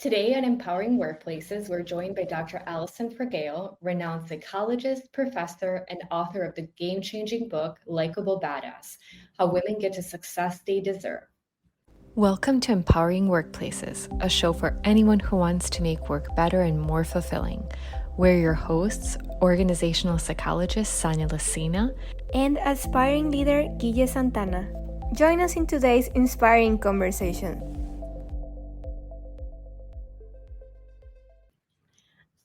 Today on Empowering Workplaces, we're joined by Dr. Alison Fragale, renowned psychologist, professor, and author of the game-changing book, Likeable Badass, How Women Get to Success They Deserve. Welcome to Empowering Workplaces, a show for anyone who wants to make work better and more fulfilling. We're your hosts, organizational psychologist Sanya Lucina and aspiring leader Guille Santana. Join us in today's inspiring conversation.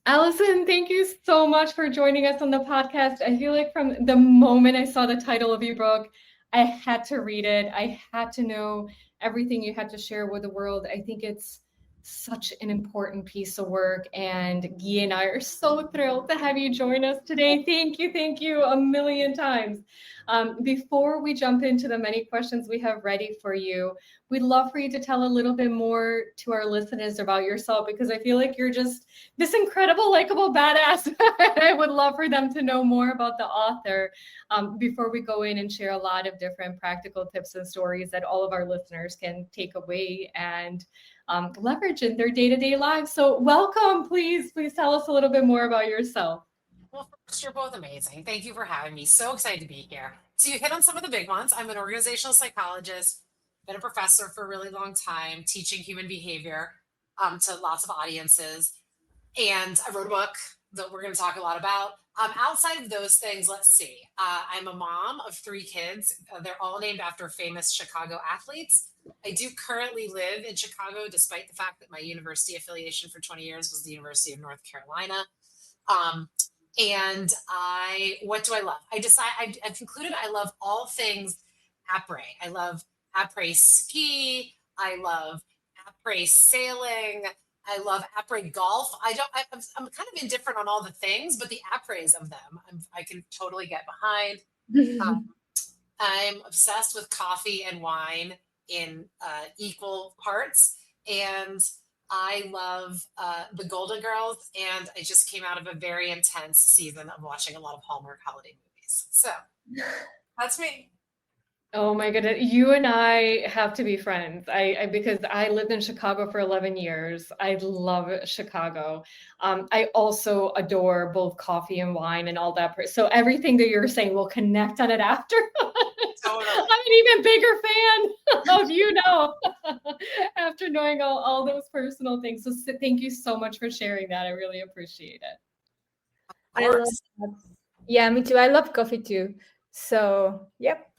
Alison, thank you so much for joining us on the podcast. I feel like from the moment I saw the title of your book, I had to read it. I had to know everything you had to share with the world. I think it's such an important piece of work, and Guy and I are so thrilled to have you join us today. Thank you a million times. Before we jump into the many questions we have ready for you, we'd love for you to tell a little bit more to our listeners about yourself, because I feel like you're just this incredible, likable badass. I would love for them to know more about the author before we go in and share a lot of different practical tips and stories that all of our listeners can take away and leverage in their day-to-day lives. So welcome, please tell us a little bit more about yourself. Well, first, you're both amazing. Thank you for having me. So excited to be here. So you hit on some of the big ones. I'm an organizational psychologist, been a professor for a really long time, teaching human behavior to lots of audiences. And I wrote a book that we're going to talk a lot about. Outside of those things, let's see. I'm a mom of 3 kids. They're all named after famous Chicago athletes. I do currently live in Chicago, despite the fact that my university affiliation for 20 years was the University of North Carolina. And what do I love? I've concluded I love all things après. I love après ski. I love après sailing. I love après golf. I'm kind of indifferent on all the things, but the apres of them, I can totally get behind. I'm obsessed with coffee and wine in equal parts. And I love the Golden Girls, and I just came out of a very intense season of watching a lot of Hallmark holiday movies. So that's me. Oh my goodness, you and I have to be friends. Because I lived in Chicago for 11 years. I love Chicago. I also adore both coffee and wine and all that. So everything that you're saying, we'll connect on it after. Totally. I'm an even bigger fan of after knowing all those personal things. So thank you so much for sharing that. I really appreciate it. I love that. Yeah, me too. I love coffee too. So, yep.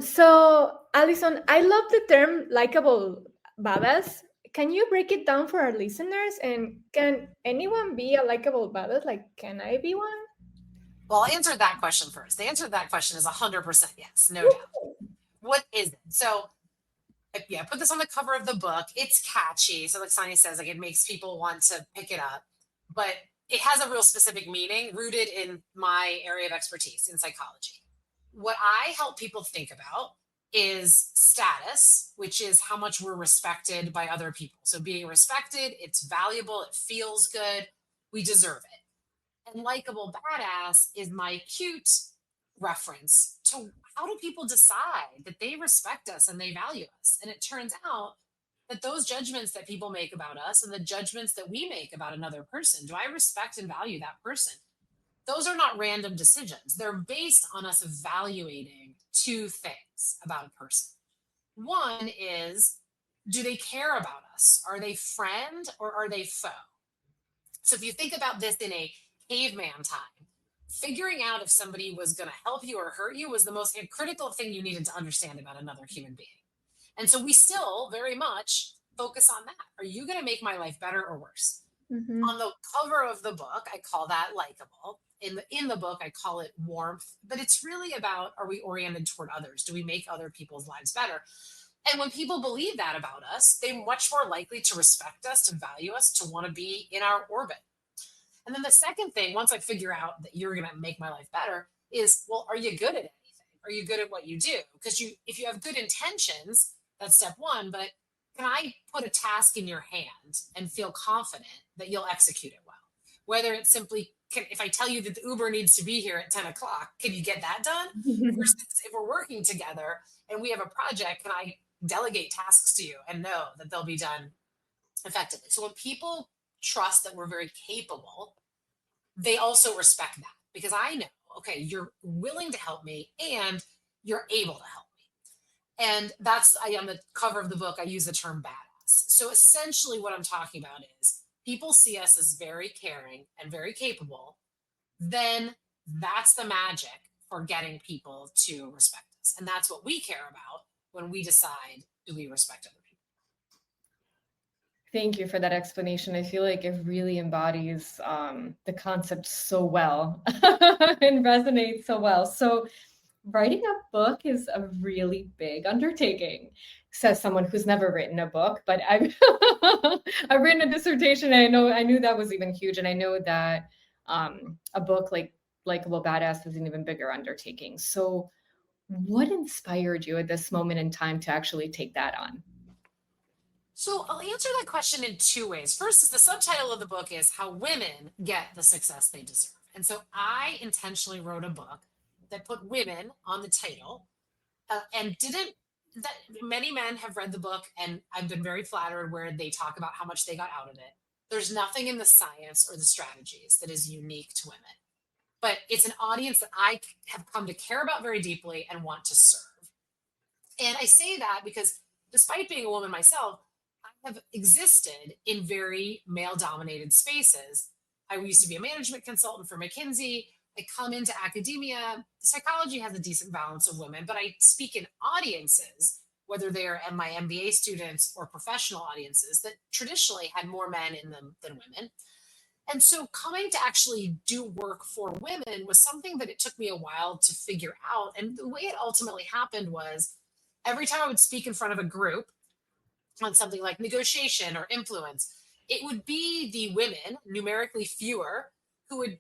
So Alison, I love the term likable badass. Can you break it down for our listeners? And can anyone be a likable badass? Like, can I be one? Well, I'll answer that question first. The answer to that question is 100% yes, no doubt. What is it? So, I put this on the cover of the book. It's catchy. So like Sonia says, like it makes people want to pick it up, but it has a real specific meaning rooted in my area of expertise in psychology. What I help people think about is status, which is how much we're respected by other people. So being respected, it's valuable, it feels good, we deserve it. And likable badass is my cute reference to how do people decide that they respect us and they value us. And it turns out that those judgments that people make about us and the judgments that we make about another person, do I respect and value that person? Those are not random decisions. They're based on us evaluating 2 things about a person. One is, do they care about us? Are they friend or are they foe? So if you think about this in a caveman time, figuring out if somebody was going to help you or hurt you was the most critical thing you needed to understand about another human being. And so we still very much focus on that. Are you going to make my life better or worse? Mm-hmm. On the cover of the book, I call that likable. In the book, I call it warmth, but it's really about, are we oriented toward others? Do we make other people's lives better? And when people believe that about us, they're much more likely to respect us, to value us, to want to be in our orbit. And then the second thing, once I figure out that you're going to make my life better, is, well, are you good at anything? Are you good at what you do? Because if you have good intentions, that's step one, but can I put a task in your hand and feel confident that you'll execute it well? Whether it's simply, if I tell you that the Uber needs to be here at 10 o'clock, can you get that done? Versus if we're working together and we have a project, can I delegate tasks to you and know that they'll be done effectively. So when people trust that we're very capable, they also respect that, because I know, okay, you're willing to help me and you're able to help me. And that's, on the cover of the book, I use the term badass. So essentially what I'm talking about is people see us as very caring and very capable. Then that's the magic for getting people to respect us. And that's what we care about when we decide, do we respect other people? Thank you for that explanation. I feel like it really embodies the concept so well and resonates so well. So writing a book is a really big undertaking, says someone who's never written a book, but I've I've written a dissertation, and I knew that was even huge. And I know that a book like Likeable Badass is an even bigger undertaking. So what inspired you at this moment in time to actually take that on? So I'll answer that question in two ways. First is the subtitle of the book is How Women Get the Success They Deserve. And so I intentionally wrote a book that put women on the title, and didn't that many men have read the book, and I've been very flattered where they talk about how much they got out of it. There's nothing in the science or the strategies that is unique to women, but it's an audience that I have come to care about very deeply and want to serve. And I say that because despite being a woman myself, I have existed in very male dominated spaces. I used to be a management consultant for McKinsey. I come into academia. Psychology has a decent balance of women, but I speak in audiences, whether they are my MBA students or professional audiences, that traditionally had more men in them than women. And so coming to actually do work for women was something that it took me a while to figure out. And the way it ultimately happened was every time I would speak in front of a group on something like negotiation or influence, it would be the women, numerically fewer, who would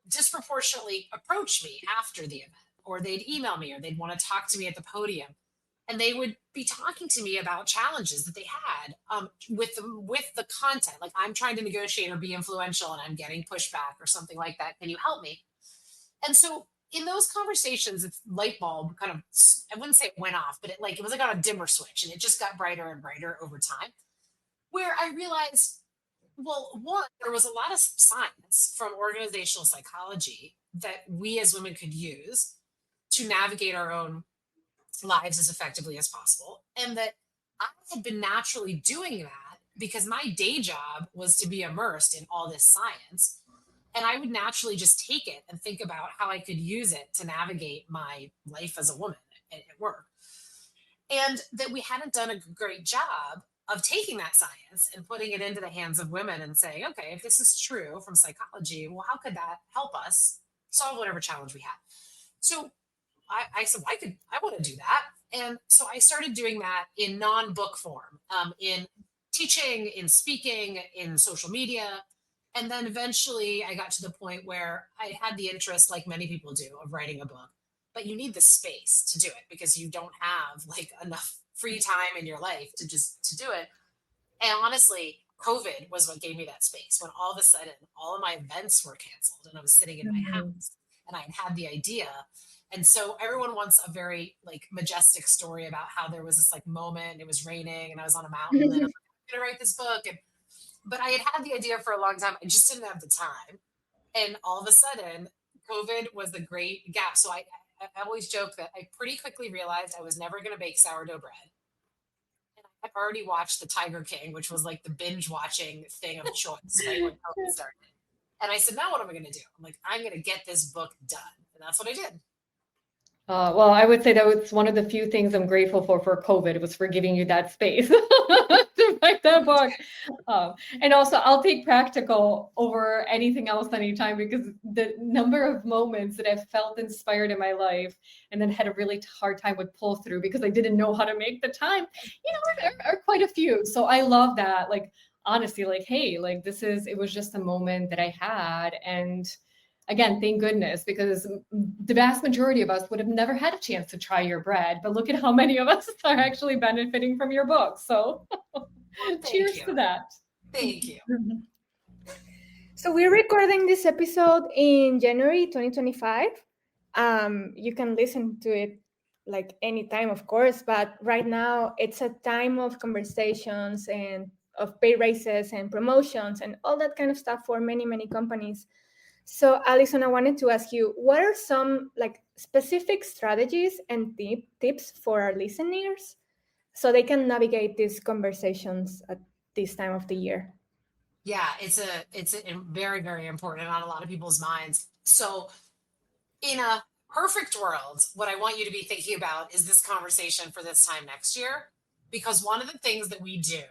disproportionately approach me after the event, or they'd email me, or they'd want to talk to me at the podium. And they would be talking to me about challenges that they had, with the content. Like, I'm trying to negotiate or be influential and I'm getting pushback or something like that. Can you help me? And so in those conversations, it's light bulb kind of, I wouldn't say it went off, but it was like on a dimmer switch, and it just got brighter and brighter over time, where I realized, well, one, there was a lot of science from organizational psychology that we as women could use to navigate our own lives as effectively as possible. And that I had been naturally doing that because my day job was to be immersed in all this science. And I would naturally just take it and think about how I could use it to navigate my life as a woman at work. And that we hadn't done a great job of taking that science and putting it into the hands of women and saying, okay, if this is true from psychology, well, how could that help us solve whatever challenge we had? So I said, well, I want to do that. And so I started doing that in non-book form, in teaching, in speaking, in social media. And then eventually I got to the point where I had the interest, like many people do, of writing a book, but you need the space to do it because you don't have like enough free time in your life to do it. And honestly, COVID was what gave me that space, when all of a sudden all of my events were canceled and I was sitting in my house and I had the idea. And so everyone wants a very like majestic story about how there was this like moment, it was raining and I was on a mountain and I'm like, I'm gonna write this book. But I had the idea for a long time. I just didn't have the time. And all of a sudden, COVID was the great gap. So I always joke that I pretty quickly realized I was never going to bake sourdough bread. And I had already watched The Tiger King, which was like the binge watching thing of choice, right, when COVID started. And I said, now what am I going to do? I'm like, I'm going to get this book done. And that's what I did. Well, I would say that was one of the few things I'm grateful for COVID, was for giving you that space to write that book. And also, I'll take practical over anything else anytime, because the number of moments that I've felt inspired in my life and then had a really hard time with pull through because I didn't know how to make the time, are quite a few. So I love that. Like, honestly, like, hey, like it was just a moment that I had. And again, thank goodness, because the vast majority of us would have never had a chance to try your bread. But look at how many of us are actually benefiting from your book. So cheers to that. Thank you. So we're recording this episode in January 2025. You can listen to it like anytime, of course, but right now it's a time of conversations and of pay raises and promotions and all that kind of stuff for many, many companies. So Alison, I wanted to ask you, what are some like specific strategies and tips for our listeners so they can navigate these conversations at this time of the year? Yeah, it's a very, very important on a lot of people's minds. So in a perfect world, what I want you to be thinking about is this conversation for this time next year, because one of the things that we do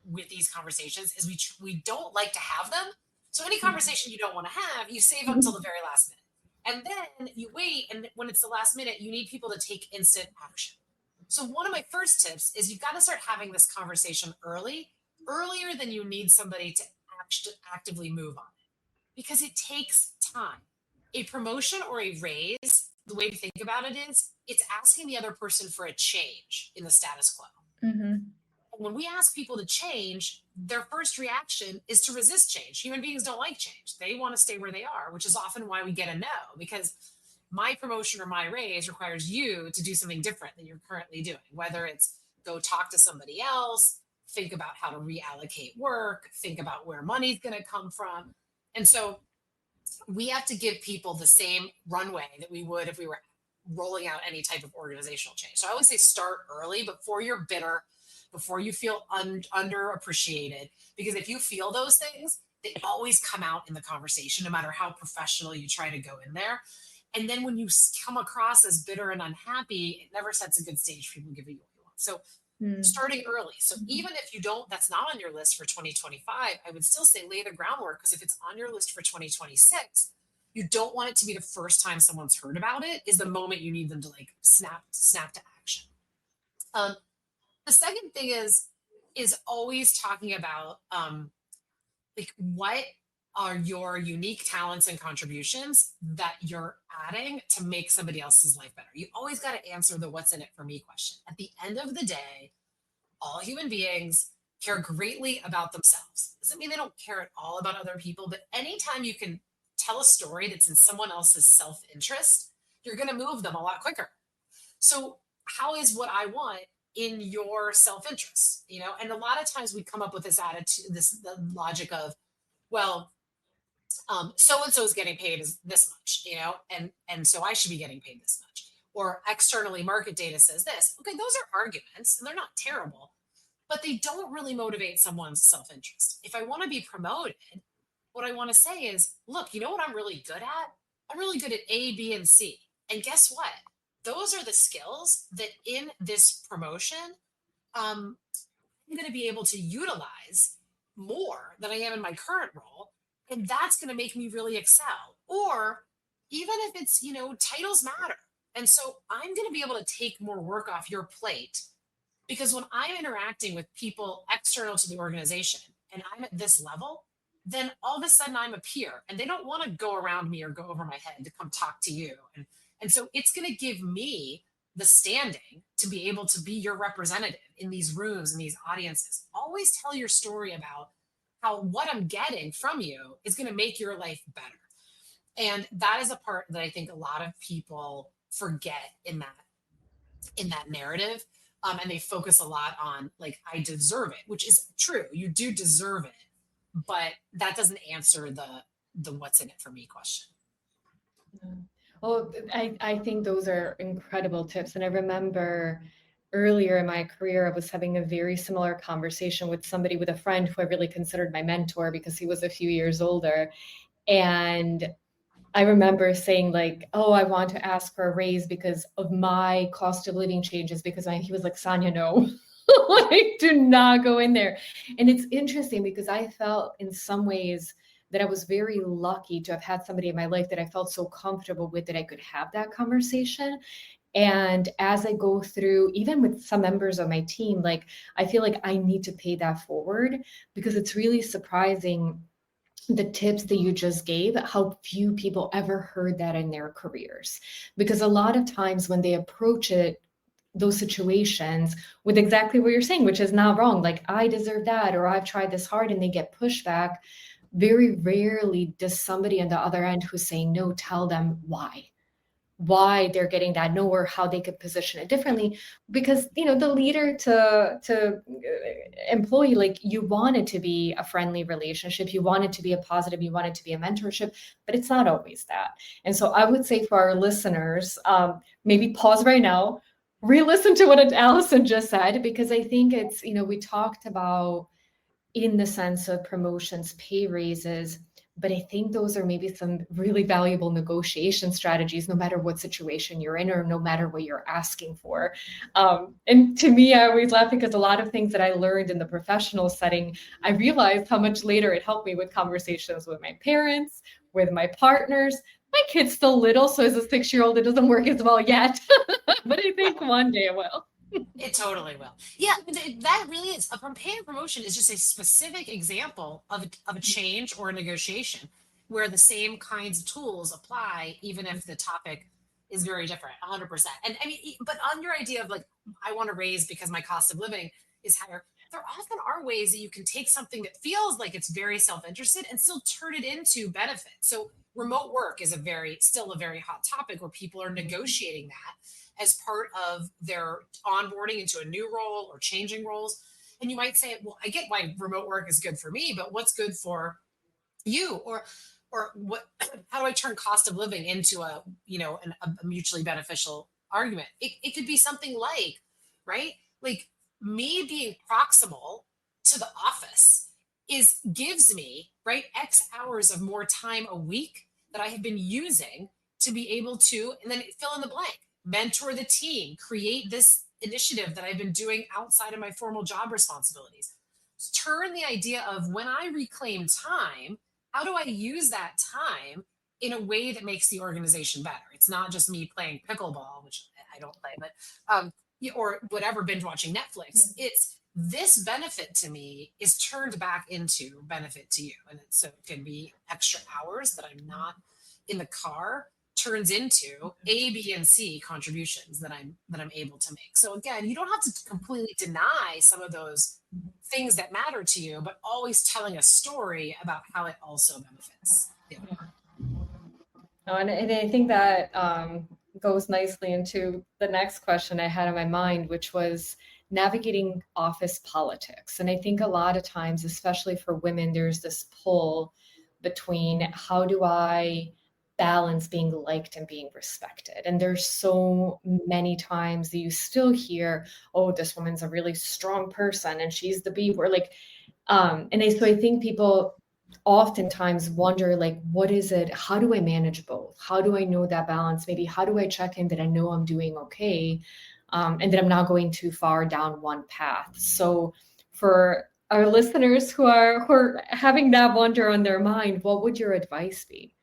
with these conversations is we don't like to have them. So any conversation you don't want to have, you save up until the very last minute. And then you wait, and when it's the last minute, you need people to take instant action. So one of my first tips is you've got to start having this conversation earlier than you need somebody to actively move on it, because it takes time. A promotion or a raise, the way to think about it is it's asking the other person for a change in the status quo. Mm-hmm. When we ask people to change, their first reaction is to resist change. Human beings don't like change. They want to stay where they are, which is often why we get a no, because my promotion or my raise requires you to do something different than you're currently doing, whether it's go talk to somebody else, think about how to reallocate work, think about where money's going to come from. And so we have to give people the same runway that we would if we were rolling out any type of organizational change. So I always say start early, before you're bitter, before you feel underappreciated, because if you feel those things, they always come out in the conversation, no matter how professional you try to go in there. And then when you come across as bitter and unhappy, it never sets a good stage for people giving you what you want. So starting early. So even if you don't, that's not on your list for 2025, I would still say lay the groundwork, because if it's on your list for 2026, you don't want it to be the first time someone's heard about it is the moment you need them to like snap to action. The second thing is always talking about like what are your unique talents and contributions that you're adding to make somebody else's life better. You always got to answer the what's in it for me question. At the end of the day, all human beings care greatly about themselves. Doesn't mean they don't care at all about other people, but anytime you can tell a story that's in someone else's self-interest, you're going to move them a lot quicker. So how is what I want in your self-interest? You know, and a lot of times we come up with this attitude, the logic of, well, so-and-so is getting paid this much, you know, and so I should be getting paid this much. Or externally market data says this. Okay, those are arguments and they're not terrible, but they don't really motivate someone's self-interest. If I want to be promoted, what I want to say is, look, you know what I'm really good at? I'm really good at A, B, and C. And guess what? Those are the skills that in this promotion, I'm going to be able to utilize more than I am in my current role. And that's going to make me really excel. Or even if it's, you know, titles matter. And so I'm going to be able to take more work off your plate, because when I'm interacting with people external to the organization and I'm at this level, then all of a sudden I'm a peer and they don't want to go around me or go over my head to come talk to you. And so it's going to give me the standing to be able to be your representative in these rooms and these audiences. Always tell your story about how what I'm getting from you is going to make your life better. And that is a part that I think a lot of people forget in that narrative. And they focus a lot on like, I deserve it, which is true. You do deserve it, but that doesn't answer the what's in it for me question. Well, I think those are incredible tips. And I remember earlier in my career, I was having a very similar conversation with a friend who I really considered my mentor because he was a few years older. And I remember saying like, oh, I want to ask for a raise because of my cost of living changes, because he was like, Sonia, no, like do not go in there. And it's interesting because I felt in some ways that I was very lucky to have had somebody in my life that I felt so comfortable with that I could have that conversation. And as I go through, even with some members of my team, like I feel like I need to pay that forward, because it's really surprising the tips that you just gave, how few people ever heard that in their careers. Because a lot of times when they approach those situations with exactly what you're saying, which is not wrong, like I deserve that, or I've tried this hard, and they get pushback, very rarely does somebody on the other end who's saying no tell them why why they're getting that no, or how they could position it differently. Because, you know, the leader to employee, like, you want it to be a friendly relationship, you want it to be a positive, you want it to be a mentorship, but it's not always that. And so I would say for our listeners, maybe pause right now, re-listen to what Alison just said, because I think it's, you know, we talked about in the sense of promotions, pay raises, but I think those are maybe some really valuable negotiation strategies, no matter what situation you're in or no matter what you're asking for. And to me, I always laugh because a lot of things that I learned in the professional setting, I realized how much later it helped me with conversations with my parents, with my partners. My kid's still little, so as a 6-year-old, it doesn't work as well yet, but I think one day it will. It totally will. Yeah, that really is. A pay and promotion is just a specific example of a change or a negotiation where the same kinds of tools apply, even if the topic is very different, 100%. And I mean, but on your idea of like, I want to raise because my cost of living is higher, there often are ways that you can take something that feels like it's very self-interested and still turn it into benefit. So remote work is still a very hot topic where people are negotiating that as part of their onboarding into a new role or changing roles. And you might say, well, I get why remote work is good for me, but what's good for you? Or what, how do I turn cost of living into a, you know, a mutually beneficial argument? It could be something like, right? Like me being proximal to the office gives me, right, X hours of more time a week that I have been using to be able to, and then fill in the blank, mentor the team, create this initiative that I've been doing outside of my formal job responsibilities. Turn the idea of when I reclaim time, how do I use that time in a way that makes the organization better? It's not just me playing pickleball, which I don't play, but or whatever, binge watching Netflix. It's this benefit to me is turned back into benefit to you. And so it can be extra hours that I'm not in the car, turns into A, B, and C contributions that I'm able to make. So again, you don't have to completely deny some of those things that matter to you, but always telling a story about how it also benefits. Yeah. And I think that goes nicely into the next question I had in my mind, which was navigating office politics. And I think a lot of times, especially for women, there's this pull between how do I balance being liked and being respected. And there's so many times that you still hear, oh, this woman's a really strong person and she's the B word. Like, so I think people oftentimes wonder, like, what is it? How do I manage both? How do I know that balance? Maybe how do I check in that I know I'm doing okay, and that I'm not going too far down one path? So for our listeners who are having that wonder on their mind, what would your advice be?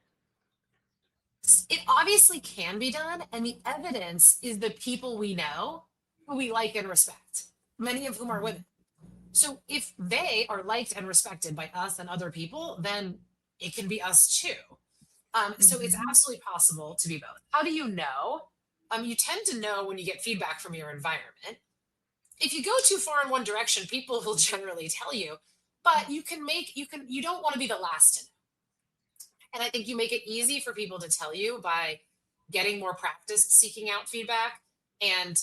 It obviously can be done, and the evidence is the people we know who we like and respect, many of whom are women. So if they are liked and respected by us and other people, then it can be us too. So it's absolutely possible to be both. How do you know? You tend to know when you get feedback from your environment. If you go too far in one direction, people will generally tell you, but you don't want to be the last to know. And I think you make it easy for people to tell you by getting more practice seeking out feedback and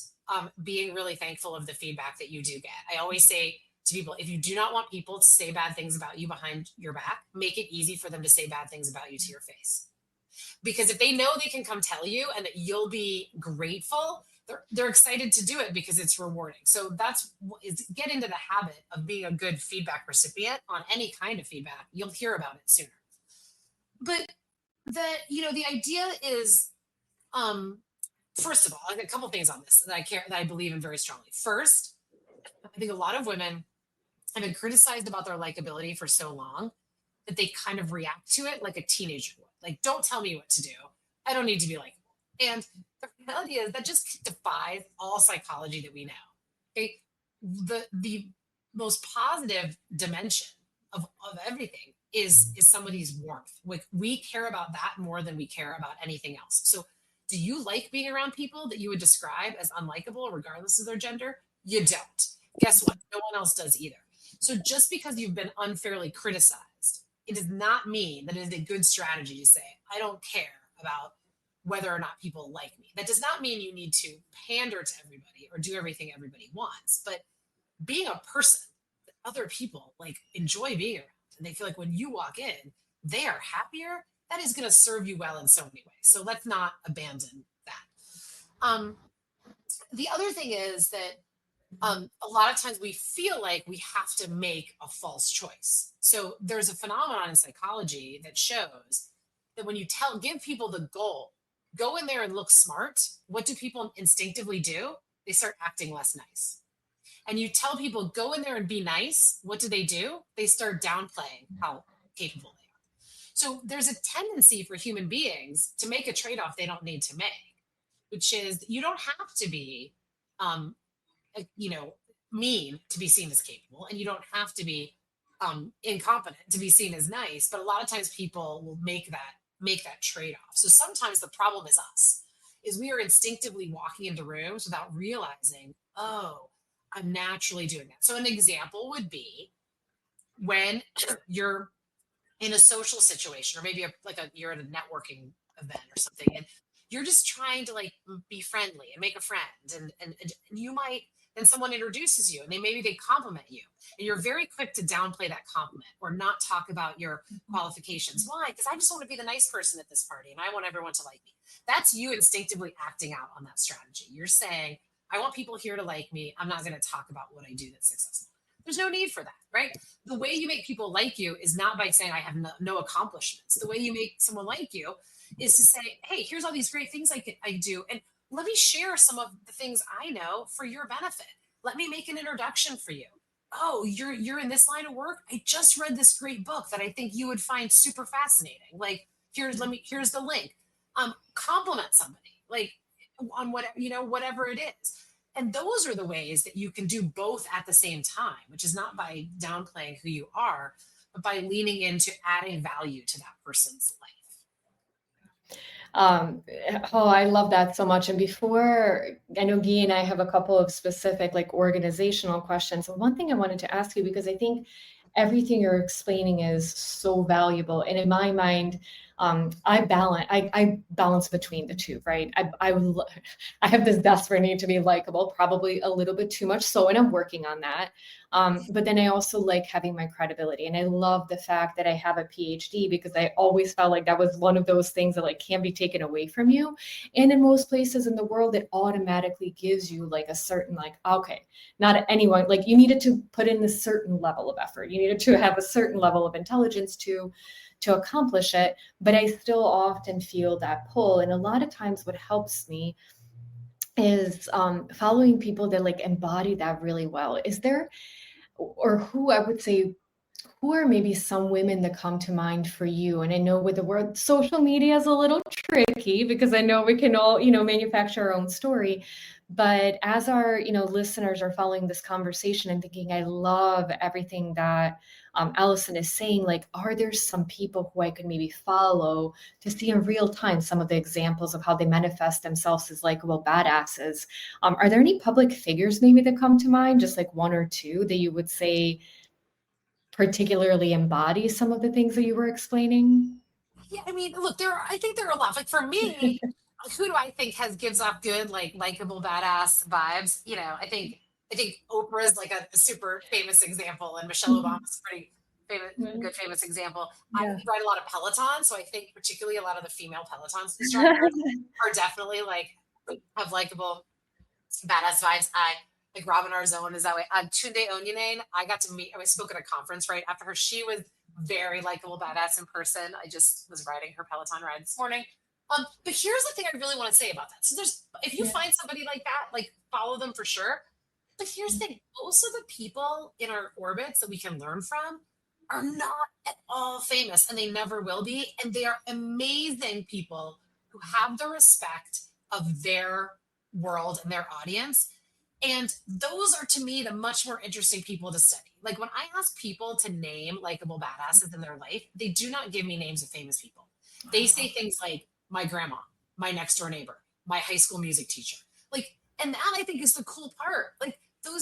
being really thankful of the feedback that you do get. I always say to people, if you do not want people to say bad things about you behind your back, make it easy for them to say bad things about you to your face. Because if they know they can come tell you and that you'll be grateful, they're excited to do it because it's rewarding. So get into the habit of being a good feedback recipient on any kind of feedback. You'll hear about it sooner. But the idea is, first of all, like a couple things on this that I believe in very strongly. First, I think a lot of women have been criticized about their likability for so long that they kind of react to it like a teenager would. Like, don't tell me what to do. I don't need to be likable. And the reality is that just defies all psychology that we know. Okay? The most positive dimension of everything is somebody's warmth. Like, we care about that more than we care about anything else. So do you like being around people that you would describe as unlikable regardless of their gender? You don't. Guess what? No one else does either. So just because you've been unfairly criticized, it does not mean that it is a good strategy to say, I don't care about whether or not people like me. That does not mean you need to pander to everybody or do everything everybody wants, but being a person that other people like enjoy being around, and they feel like when you walk in, they are happier, that is going to serve you well in so many ways. So let's not abandon that. The other thing is that a lot of times we feel like we have to make a false choice. So there's a phenomenon in psychology that shows that when you give people the goal, go in there and look smart, what do people instinctively do? They start acting less nice. And you tell people, go in there and be nice, what do? They start downplaying how capable they are. So there's a tendency for human beings to make a trade-off they don't need to make, which is you don't have to be mean to be seen as capable, and you don't have to be incompetent to be seen as nice. But a lot of times people will make that trade-off. So sometimes the problem is us, is we are instinctively walking into rooms without realizing, oh, I'm naturally doing that. So an example would be when you're in a social situation, or maybe you're at a networking event or something, and you're just trying to like be friendly and make a friend, and you might, then someone introduces you and maybe they compliment you, and you're very quick to downplay that compliment or not talk about your qualifications. Why? Because I just want to be the nice person at this party and I want everyone to like me. That's you instinctively acting out on that strategy. You're saying, I want people here to like me. I'm not going to talk about what I do that's successful. There's no need for that, right? The way you make people like you is not by saying I have no accomplishments. The way you make someone like you is to say, hey, here's all these great things I do. And let me share some of the things I know for your benefit. Let me make an introduction for you. Oh, you're in this line of work? I just read this great book that I think you would find super fascinating. Like, here's the link. Compliment somebody, like on whatever it is. And those are the ways that you can do both at the same time, which is not by downplaying who you are, but by leaning into adding value to that person's life. Oh, I love that so much. And before, I know Guy and I have a couple of specific like organizational questions. So one thing I wanted to ask you, because I think everything you're explaining is so valuable. And in my mind, I balance between the two, right? I have this desperate need to be likable, probably a little bit too much so, and I'm working on that. But then I also like having my credibility, and I love the fact that I have a PhD, because I always felt like that was one of those things that like can't be taken away from you. And in most places in the world, it automatically gives you like a certain like, okay, not anyone, like you needed to put in a certain level of effort. You needed to have a certain level of intelligence to accomplish it. But I still often feel that pull. And a lot of times what helps me is following people that like embody that really well. Is there, or who I would say, who are maybe some women that come to mind for you? And I know with the word social media is a little tricky, because I know we can all, manufacture our own story. But as our, listeners are following this conversation and thinking, I love everything that Alison is saying, like, are there some people who I could maybe follow to see in real time some of the examples of how they manifest themselves as likable badasses? Are there any public figures maybe that come to mind, just like one or two that you would say particularly embody some of the things that you were explaining? Yeah, I mean, look, I think there are a lot. Like for me, who do I think gives off good, like likable badass vibes? I think Oprah's like a super famous example, and Michelle Obama's a pretty good famous example. I ride a lot of Peloton, so I think particularly a lot of the female Peloton instructors are definitely like have likable badass vibes. Like Robin Arzon is that way. Tunde Onyenane, I spoke at a conference right after her. She was very likable badass in person. I just was riding her Peloton ride this morning. But here's the thing I really want to say about that. So if you find somebody like that, like follow them for sure. But here's the thing, most of the people in our orbits that we can learn from are not at all famous, and they never will be. And they are amazing people who have the respect of their world and their audience. And those are, to me, the much more interesting people to study. Like when I ask people to name likable badasses in their life, they do not give me names of famous people. They say things like my grandma, my next door neighbor, my high school music teacher. Like, and that I think is the cool part. Like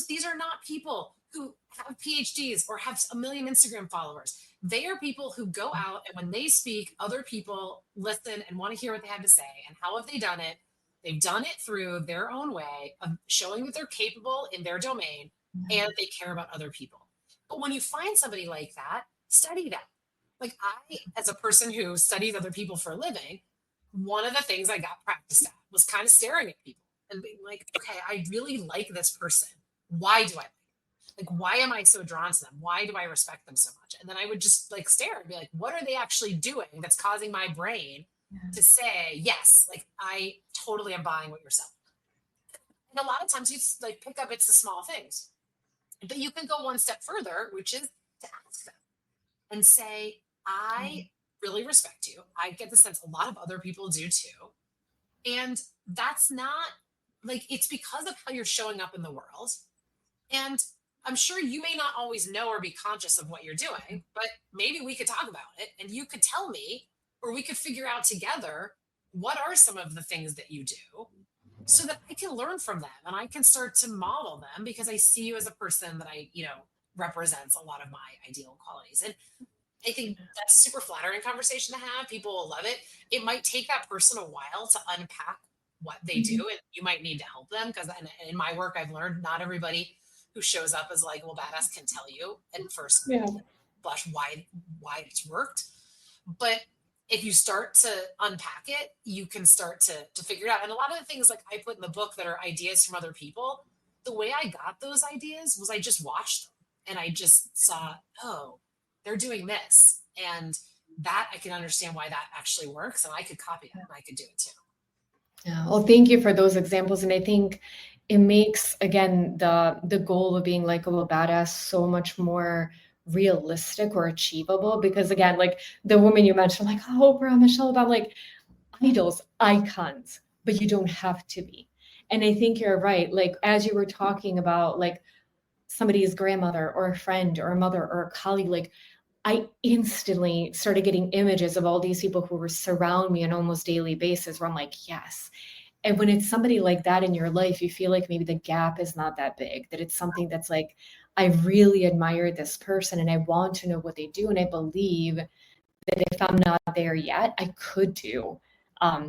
these are not people who have PhDs or have a million Instagram followers. They are people who go out and when they speak, other people listen and want to hear what they have to say. And how have they done it? They've done it through their own way of showing that they're capable in their domain and they care about other people. But when you find somebody like that, study them. Like I, as a person who studies other people for a living, one of the things I got practiced at was kind of staring at people and being like, okay, I really like this person. Why do I like, why am I so drawn to them? Why do I respect them so much? And then I would just like stare and be like, what are they actually doing that's causing my brain to say, yes, like I totally am buying what you're selling. And a lot of times you like pick up, it's the small things, but you can go one step further, which is to ask them and say, I really respect you. I get the sense a lot of other people do too. And that's not like, it's because of how you're showing up in the world. And I'm sure you may not always know or be conscious of what you're doing, but maybe we could talk about it and you could tell me, or we could figure out together what are some of the things that you do so that I can learn from them and I can start to model them because I see you as a person that I, represents a lot of my ideal qualities. And I think that's super flattering conversation to have. People will love it. It might take that person a while to unpack what they do and you might need to help them because in my work, I've learned not everybody who shows up as Likeable Badass can tell you at first blush why it's worked. But if you start to unpack it, you can start to figure it out. And a lot of the things like I put in the book that are ideas from other people, the way I got those ideas was I just watched them and I just saw, oh, they're doing this. And that I can understand why that actually works. And I could copy it and I could do it too. Yeah. Well, thank you for those examples. And I think it makes, again, the goal of being Likeable Badass so much more realistic or achievable. Because again, like the woman you mentioned, like Oprah, Michelle Obama, like idols, icons, but you don't have to be. And I think you're right. Like, as you were talking about like somebody's grandmother or a friend or a mother or a colleague, like I instantly started getting images of all these people who were surround me on an almost daily basis where I'm like, yes. And when it's somebody like that in your life, you feel like maybe the gap is not that big, that it's something that's like, I really admire this person and I want to know what they do. And I believe that if I'm not there yet, I could do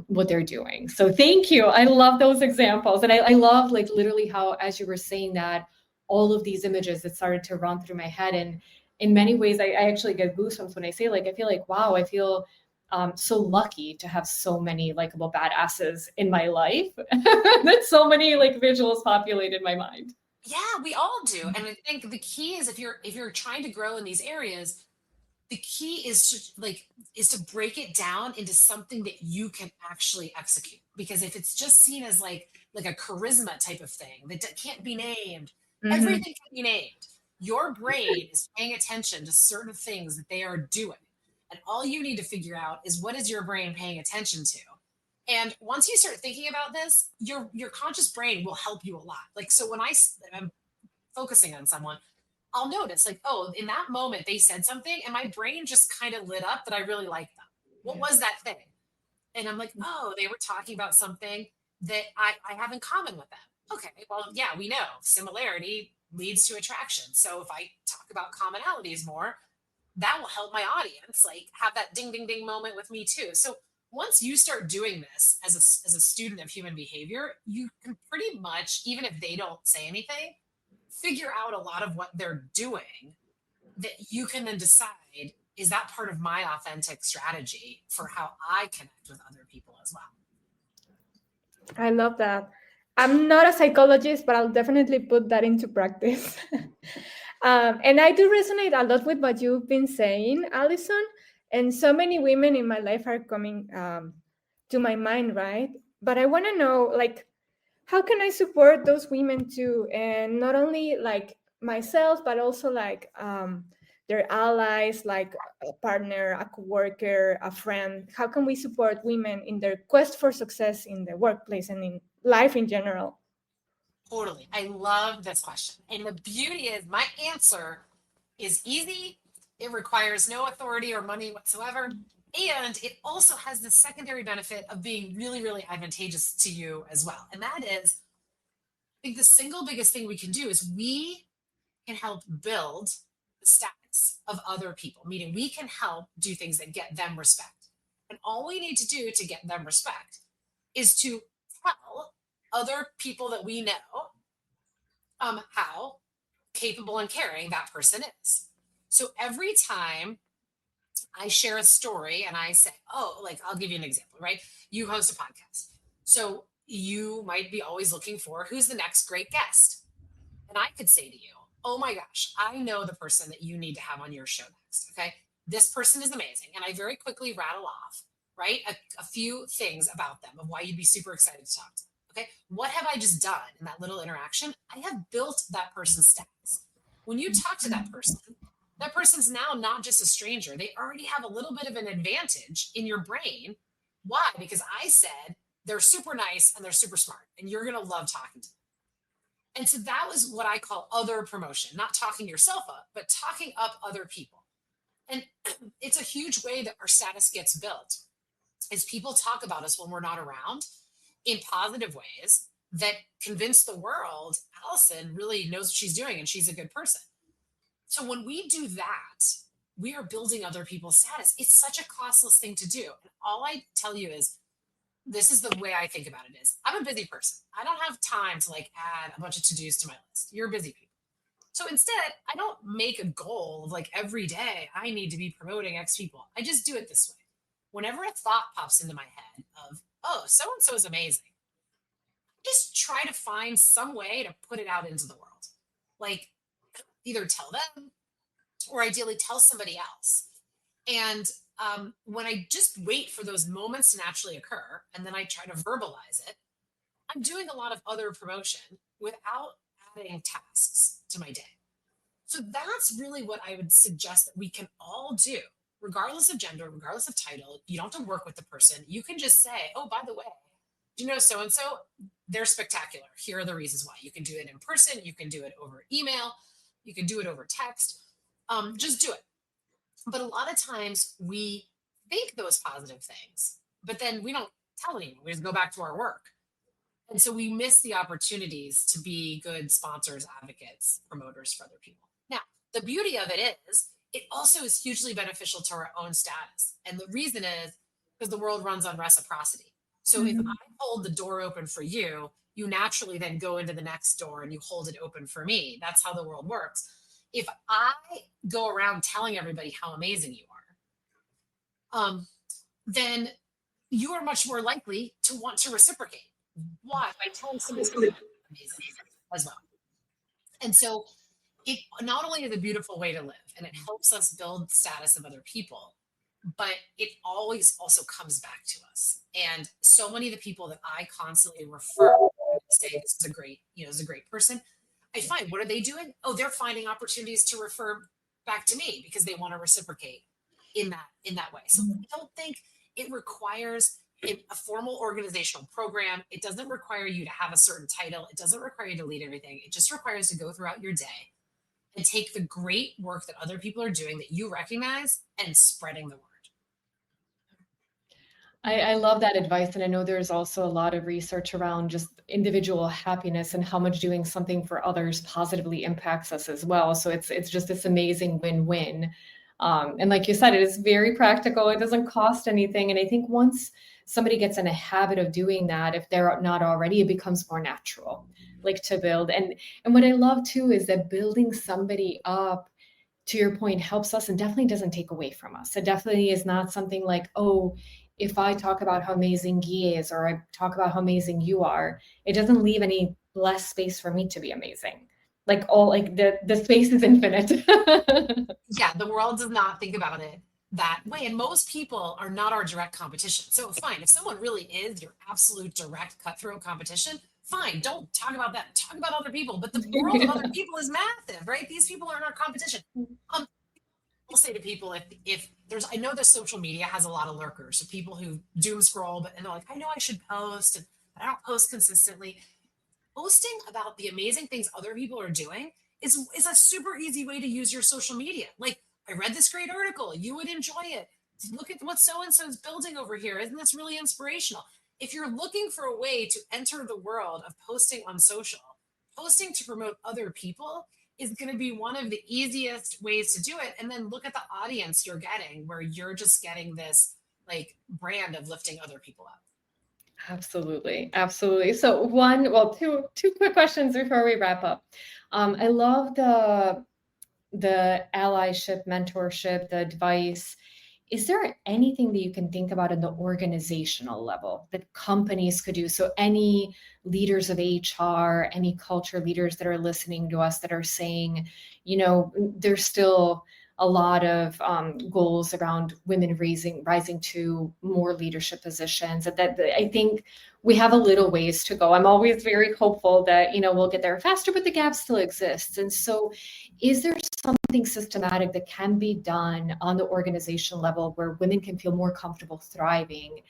what they're doing. So thank you. I love those examples. And I love like literally how, as you were saying that, all of these images that started to run through my head. And in many ways, I actually get goosebumps when I say, like, I feel like, wow, I feel so lucky to have so many Likeable Badasses in my life. That so many like visuals populate in my mind. Yeah, we all do. And I think the key is if you're trying to grow in these areas, the key is to break it down into something that you can actually execute. Because if it's just seen as like a charisma type of thing that can't be named, everything can be named. Your brain is paying attention to certain things that they are doing. And all you need to figure out is what is your brain paying attention to? And once you start thinking about this, your conscious brain will help you a lot. Like, so when I'm focusing on someone, I'll notice like, oh, in that moment they said something and my brain just kind of lit up that I really liked them. What was that thing? And I'm like, oh, they were talking about something that I have in common with them. Okay, well, yeah, we know similarity leads to attraction. So if I talk about commonalities more, that will help my audience like have that ding, ding, ding moment with me too. So once you start doing this as a student of human behavior, you can pretty much, even if they don't say anything, figure out a lot of what they're doing that you can then decide, is that part of my authentic strategy for how I connect with other people as well? I love that. I'm not a psychologist, but I'll definitely put that into practice. And I do resonate a lot with what you've been saying, Alison. And so many women in my life are coming to my mind, right? But I want to know, like, how can I support those women too? And not only like myself, but also like their allies, like a partner, a coworker, a friend. How can we support women in their quest for success in the workplace and in life in general? Totally. I love this question. And the beauty is my answer is easy. It requires no authority or money whatsoever. And it also has the secondary benefit of being really, really advantageous to you as well. And that is, I think the single biggest thing we can do is we can help build the status of other people, meaning we can help do things that get them respect. And all we need to do to get them respect is to tell other people that we know how capable and caring that person is. So every time I share a story and I say, oh, like I'll give you an example, right? You host a podcast. So you might be always looking for who's the next great guest. And I could say to you, oh my gosh, I know the person that you need to have on your show next. Okay. This person is amazing. And I very quickly rattle off, right? A few things about them of why you'd be super excited to talk to them. Okay. What have I just done in that little interaction? I have built that person's status. When you talk to that person's now not just a stranger. They already have a little bit of an advantage in your brain. Why? Because I said they're super nice and they're super smart and you're going to love talking to them. And so that was what I call other promotion, not talking yourself up, but talking up other people. And it's a huge way that our status gets built is people talk about us when we're not around in positive ways that convince the world Alison really knows what she's doing and she's a good person. So when we do that, we are building other people's status. It's such a costless thing to do. And all I tell you is, this is the way I think about it is, I'm a busy person. I don't have time to like add a bunch of to-dos to my list. You're busy people. So instead, I don't make a goal of like every day I need to be promoting X people. I just do it this way. Whenever a thought pops into my head of, oh, so-and-so is amazing, just try to find some way to put it out into the world. Like either tell them or ideally tell somebody else. And when I just wait for those moments to naturally occur and then I try to verbalize it, I'm doing a lot of other promotion without adding tasks to my day. So that's really what I would suggest that we can all do, regardless of gender, regardless of title. You don't have to work with the person. You can just say, oh, by the way, do you know so-and-so? They're spectacular. Here are the reasons why. You can do it in person. You can do it over email. You can do it over text. Just do it. But a lot of times we think those positive things, but then we don't tell anyone. We just go back to our work. And so we miss the opportunities to be good sponsors, advocates, promoters for other people. Now, the beauty of it is, it also is hugely beneficial to our own status. And the reason is because the world runs on reciprocity. So if I hold the door open for you, you naturally then go into the next door and you hold it open for me. That's how the world works. If I go around telling everybody how amazing you are, then you are much more likely to want to reciprocate. Why? By telling somebody amazing as well. And so it not only is a beautiful way to live and it helps us build status of other people, but it always also comes back to us. And so many of the people that I constantly refer say this is a great, is a great person. I find, what are they doing? Oh, they're finding opportunities to refer back to me because they want to reciprocate in that way. So I don't think it requires a formal organizational program. It doesn't require you to have a certain title. It doesn't require you to lead everything. It just requires to go throughout your day and take the great work that other people are doing that you recognize and spreading the word. I love that advice. And I know there's also a lot of research around just individual happiness and how much doing something for others positively impacts us as well. So it's just this amazing win-win. And like you said, it is very practical. It doesn't cost anything. And I think once somebody gets in a habit of doing that, if they're not already, it becomes more natural, like to build. And what I love too is that building somebody up, to your point, helps us and definitely doesn't take away from us. It definitely is not something like, oh, if I talk about how amazing Guy is, or I talk about how amazing you are, it doesn't leave any less space for me to be amazing. Like the space is infinite. Yeah, the world does not think about it that way. And most people are not our direct competition. So fine, if someone really is your absolute direct cutthroat competition, fine, don't talk about that. Talk about other people. But the world of other people is massive, right? These people aren't our competition. I'll say to people, if there's, I know that social media has a lot of lurkers, so people who doom scroll, and they're like, I know I should post, and I don't post consistently. Posting about the amazing things other people are doing is a super easy way to use your social media. Like, I read this great article, you would enjoy it. Look at what so-and-so is building over here. Isn't this really inspirational? If you're looking for a way to enter the world of posting on social, posting to promote other people is going to be one of the easiest ways to do it. And then look at the audience you're getting, where you're just getting this like brand of lifting other people up. Absolutely. Absolutely. So two quick questions before we wrap up. I love the allyship, mentorship, the advice. Is there anything that you can think about in the organizational level that companies could do? So any leaders of HR, any culture leaders that are listening to us that are saying, there's still a lot of goals around women rising to more leadership positions. That I think we have a little ways to go. I'm always very hopeful that we'll get there faster, but the gap still exists. And so, is there something systematic that can be done on the organization level where women can feel more comfortable thriving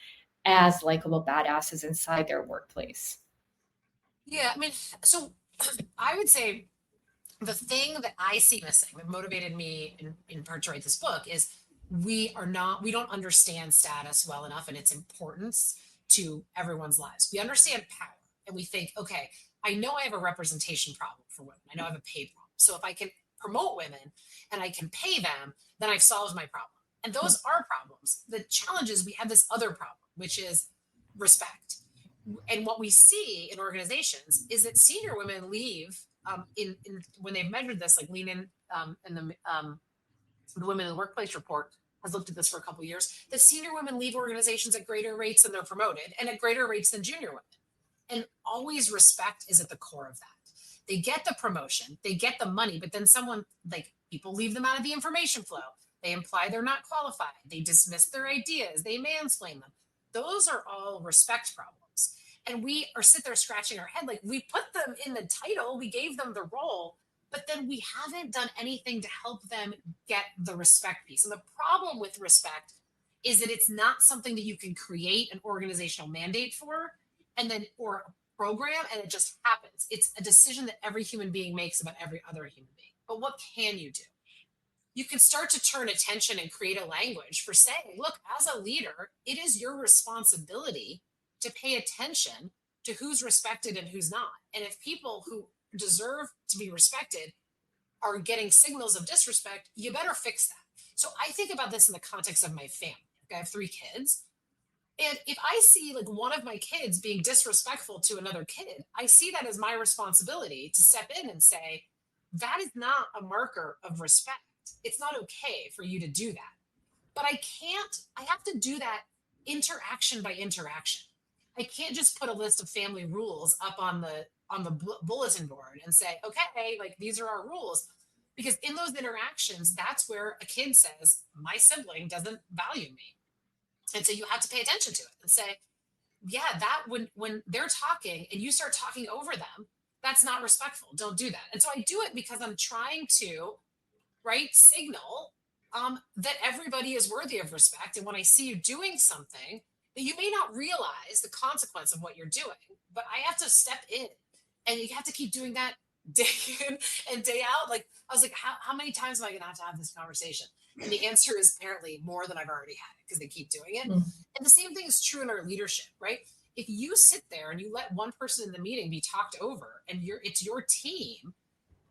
as likable badasses inside their workplace? Yeah, I mean, so I would say the thing that I see missing, that motivated me in part to write this book, is we don't understand status well enough and its importance to everyone's lives. We understand power and we think, okay, I know I have a representation problem for women. I know I have a pay problem. So if I can promote women and I can pay them, then I've solved my problem. And those are problems. The challenge is we have this other problem, which is respect. And what we see in organizations is that senior women leave in when they've measured this, like Lean In, and the Women in the Workplace report has looked at this for a couple of years, that senior women leave organizations at greater rates than they're promoted and at greater rates than junior women. And always respect is at the core of that. They get the promotion, they get the money, but then people leave them out of the information flow. They imply they're not qualified. They dismiss their ideas. They mansplain them. Those are all respect problems. And we are sit there scratching our head, like we put them in the title, we gave them the role, but then we haven't done anything to help them get the respect piece. And the problem with respect is that it's not something that you can create an organizational mandate for or a program, and it just happens. It's a decision that every human being makes about every other human being. But what can you do? You can start to turn attention and create a language for saying, look, as a leader, it is your responsibility to pay attention to who's respected and who's not. And if people who deserve to be respected are getting signals of disrespect, you better fix that. So I think about this in the context of my family. I have 3 kids. And if I see like one of my kids being disrespectful to another kid, I see that as my responsibility to step in and say, that is not a marker of respect. It's not okay for you to do that. But I have to do that interaction by interaction. I can't just put a list of family rules up on the bulletin board and say, okay, like these are our rules. Because in those interactions, that's where a kid says, my sibling doesn't value me. And so you have to pay attention to it and say, yeah, that when they're talking and you start talking over them, that's not respectful. Don't do that. And so I do it because I'm trying to, signal that everybody is worthy of respect. And when I see you doing something that you may not realize the consequence of what you're doing, but I have to step in, and you have to keep doing that day in and day out. Like, I was like, how many times am I going to have this conversation? And the answer is apparently more than I've already had, because they keep doing it. And the same thing is true in our leadership, right? If you sit there and you let one person in the meeting be talked over and it's your team,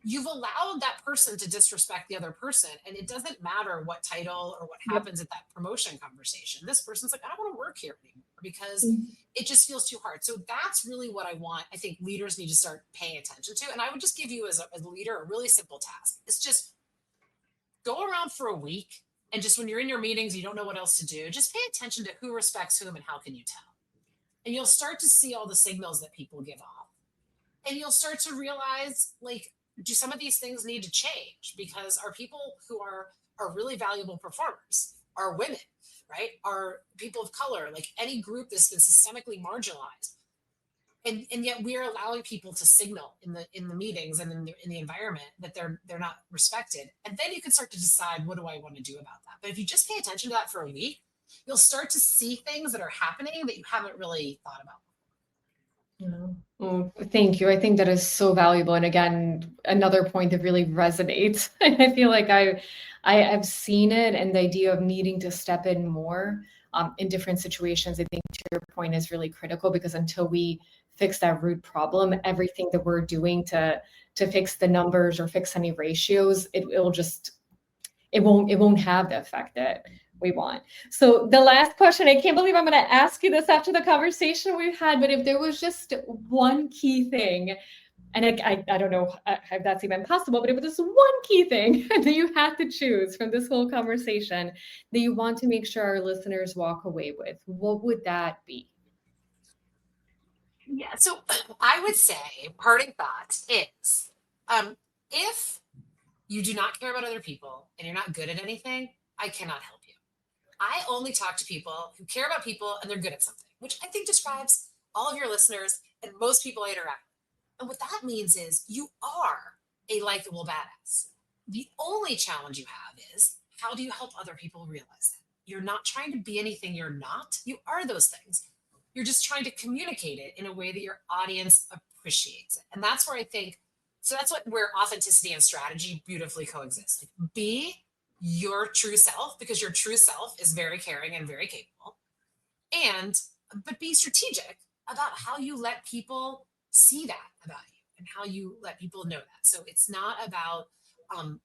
you've allowed that person to disrespect the other person. And it doesn't matter what title or what happens at that promotion conversation. This person's like, I don't want to work here anymore because it just feels too hard. So that's really what I want. I think leaders need to start paying attention to. And I would just give you as a leader a really simple task. It's just go around for a week, and just when you're in your meetings, you don't know what else to do, just pay attention to who respects whom and how can you tell. And you'll start to see all the signals that people give off. And you'll start to realize, like, do some of these things need to change? Because our people who are really valuable performers are women, right? Are people of color, like any group that's been systemically marginalized. And yet we are allowing people to signal in the meetings and in the environment that they're not respected. And then you can start to decide, what do I want to do about that? But if you just pay attention to that for a week, you'll start to see things that are happening that you haven't really thought about. Oh, thank you. I think that is so valuable. And again, another point that really resonates. I feel like I've seen it, and the idea of needing to step in more in different situations, I think to your point is really critical, because until we fix that root problem. Everything that we're doing to fix the numbers or fix any ratios, it won't have the effect that we want. So the last question, I can't believe I'm going to ask you this after the conversation we've had, but if there was just one key thing, and I don't know if that's even possible, but if there's one key thing that you had to choose from this whole conversation that you want to make sure our listeners walk away with, what would that be? Yeah, so I would say parting thought is if you do not care about other people and you're not good at anything, I cannot help you. I only talk to people who care about people and they're good at something, which I think describes all of your listeners and most people I interact with. And what that means is you are a likable badass. The only challenge you have is how do you help other people realize that? You're not trying to be anything you're not. You are those things. You're just trying to communicate it in a way that your audience appreciates it. And that's where I think, so that's where authenticity and strategy beautifully coexist. Like, be your true self, because your true self is very caring and very capable. But be strategic about how you let people see that about you and how you let people know that. So it's not about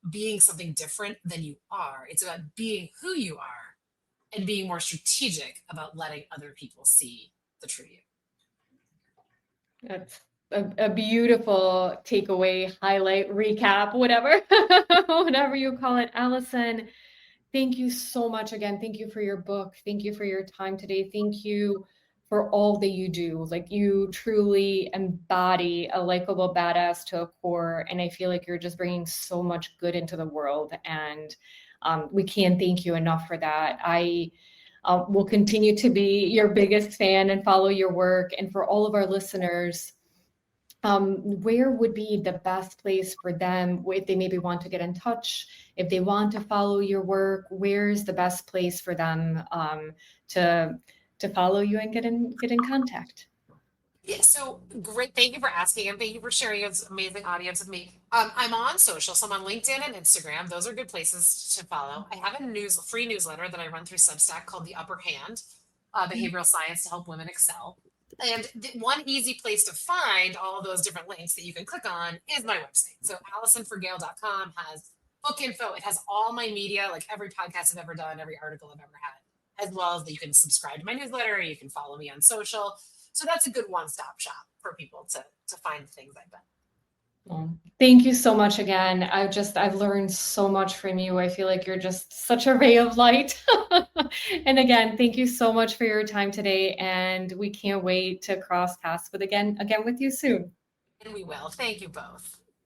being something different than you are. It's about being who you are and being more strategic about letting other people see the true you. That's a beautiful takeaway, highlight, recap, whatever, whatever you call it. Alison, thank you so much again. Thank you for your book. Thank you for your time today. Thank you for all that you do. Like, you truly embody a likable badass to a core. And I feel like you're just bringing so much good into the world. And we can't thank you enough for that. I will continue to be your biggest fan and follow your work. And for all of our listeners, where would be the best place for them if they maybe want to get in touch, if they want to follow your work? Where's the best place for them to follow you and get in contact? Yeah, so great. Thank you for asking, and thank you for sharing this amazing audience with me. I'm on social, so I'm on LinkedIn and Instagram. Those are good places to follow. I have a free newsletter that I run through Substack called The Upper Hand, Behavioral Science to Help Women Excel. And one easy place to find all of those different links that you can click on is my website. So AlisonFragale.com has book info. It has all my media, like every podcast I've ever done, every article I've ever had, as well as that you can subscribe to my newsletter, you can follow me on social. So that's a good one-stop shop for people to find the things I've done. Well, thank you so much again. I've learned so much from you. I feel like you're just such a ray of light. And again, thank you so much for your time today. And we can't wait to cross paths again with you soon. And we will. Thank you both.